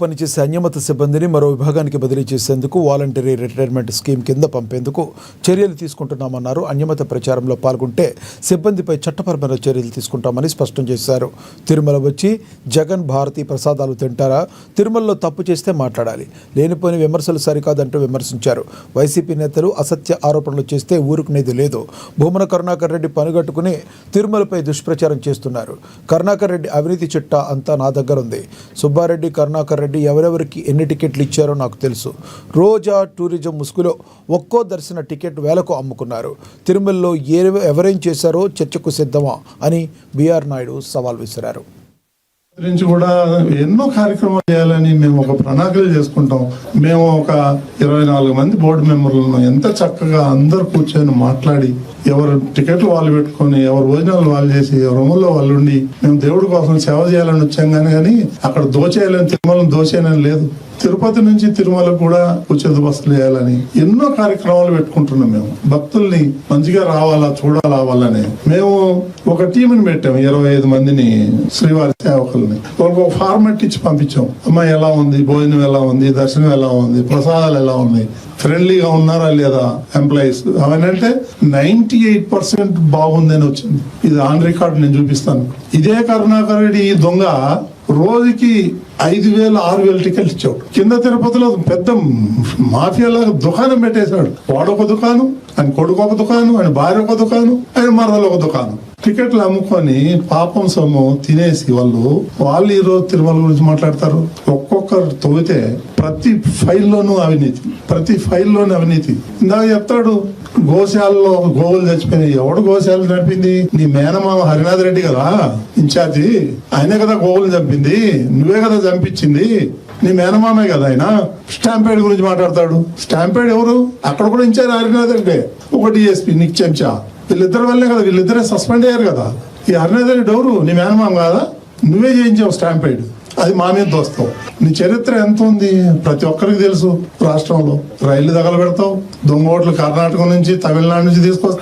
పనిచేసే అన్యమత సిబ్బందిని మరో విభాగానికి బదిలీ చేసేందుకు వాలంటరీ రిటైర్మెంట్ స్కీమ్ కింద పంపేందుకు చర్యలు తీసుకుంటున్నామన్నారు. అన్యమత ప్రచారంలో పాల్గొంటే సిబ్బందిపై చట్టపరమైన చర్యలు తీసుకుంటామని స్పష్టం చేశారు. తిరుమల వచ్చి జగన్ భారతీ ప్రసాదాలు తింటారా? తిరుమలలో తప్పు చేస్తే మాట్లాడాలి, లేనిపోయిన విమర్శలు సరికాదంటూ విమర్శించారు. వైసీపీ నేతలు అసత్య ఆరోపణలు చేస్తే ఊరుకునేది లేదు. భూమన కరుణాకర్ రెడ్డి పనిగట్టుకుని తిరుమలపై దుష్ప్రచారం చేస్తున్నారు. కరుణాకర్ రెడ్డి అవినీతి చిట్టా అంతా నా దగ్గర ఉంది. సుబ్బారెడ్డి, కరుణాకర్ రెడ్డి ఎవరెవరికి ఎన్ని టికెట్లు ఇచ్చారో నాకు తెలుసు. రోజా టూరిజం ముసుగులో ఒక్కో దర్శన టికెట్ వేలకు అమ్ముకున్నారు. తిరుమలలో ఎవరేం చేశారో చర్చకు సిద్ధమా అని బిఆర్ నాయుడు సవాల్ విసిరారు. నుంచి కూడా ఎన్నో కార్యక్రమాలు చేయాలని మేము ఒక ప్రణాళికలు చేసుకుంటాం. మేము ఒక 24 మంది బోర్డు మెంబర్లను ఎంత చక్కగా అందరు కూర్చొని మాట్లాడి ఎవరు టికెట్లు వాళ్ళు పెట్టుకొని ఎవరు భోజనాలు వాళ్ళు చేసి ఎవరు రూముల్లో వాళ్ళు ఉండి మేము దేవుడి కోసం సేవ చేయాలని వచ్చాం కానీ అక్కడ దోచేయాలని తిరుమలను దోచేయాలని లేదు. తిరుపతి నుంచి తిరుమలకు కూడా ఉచిత బస్సులు వేయాలని ఎన్నో కార్యక్రమాలు పెట్టుకుంటున్నాం. మేము భక్తుల్ని మంచిగా రావాలా చూడాలా వాళ్ళని మేము ఒక టీంని పెట్టాము. 25 మందిని శ్రీవారి సేవకుల్ని వాళ్ళకి ఒక ఫార్మాట్ ఇచ్చి పంపించాం. అమ్మా ఎలా ఉంది, భోజనం ఎలా ఉంది, దర్శనం ఎలా ఉంది, ప్రసాదాలు ఎలా ఉన్నాయి, ఫ్రెండ్లీగా ఉన్నారా లేదా ఎంప్లాయీస్, అవన్నీ 98% బాగుందని వచ్చింది. ఇది ఆన్ రికార్డ్ నేను చూపిస్తాను. ఇదే కరుణాకర్ రెడ్డి దొంగ రోజుకి 5,000-6,000 టికెట్లు ఇచ్చాడు. కింద తిరుపతిలో పెద్ద మాఫియాలాగా దుకాణం పెట్టేశాడు. వాడొక దుకాణం, ఆయన కొడుకు ఒక దుకాణం, ఆయన భార్య ఒక దుకాణం, ఆయన మరదలు ఒక దుకాణం. టికెట్లు అమ్ముకొని పాపం సొమ్ము తినేసి వాళ్ళు ఈ రోజు తిరుమల గురించి మాట్లాడతారు. ఒక్కొక్కరు తవ్వితే ప్రతి ఫైల్లోనూ అవినీతి. ఇందాక చెప్తాడు గోశాలలో గోవులు చచ్చిపోయినాయి. ఎవడు గోశాలను చంపింది? నీ మేనమామ హరినాథ్ రెడ్డి కదా ఇన్ఛార్జి, ఆయనే కదా గోవులు చంపింది, నువ్వే కదా చంపించింది, నీ మేనమామే కదా ఆయన. స్టాంపేడ్ గురించి మాట్లాడతాడు. స్టాంపేడ్ ఎవరు? అక్కడ కూడా ఇన్ఛార్జ్ హరినాథ్ రెడ్డి, ఒక డిఎస్పీ నీకు చెంచా. వీళ్ళిద్దరి వల్లే కదా, వీళ్ళిద్దరే సస్పెండ్ అయ్యారు కదా. ఈ హరినాథ్ రెడ్డి ఎవరు? నీ మేనమామ కాదా? నువ్వే చేయించావు స్టాంపేడ్, అది మా మీద దోస్తావు. నీ చరిత్ర ఎంత ఉంది ప్రతి ఒక్కరికి తెలుసు. రాష్ట్రంలో రైళ్లు తగలబెడతావు, దొంగ ఓట్లు కర్ణాటక నుంచి తమిళనాడు నుంచి తీసుకొస్తావు.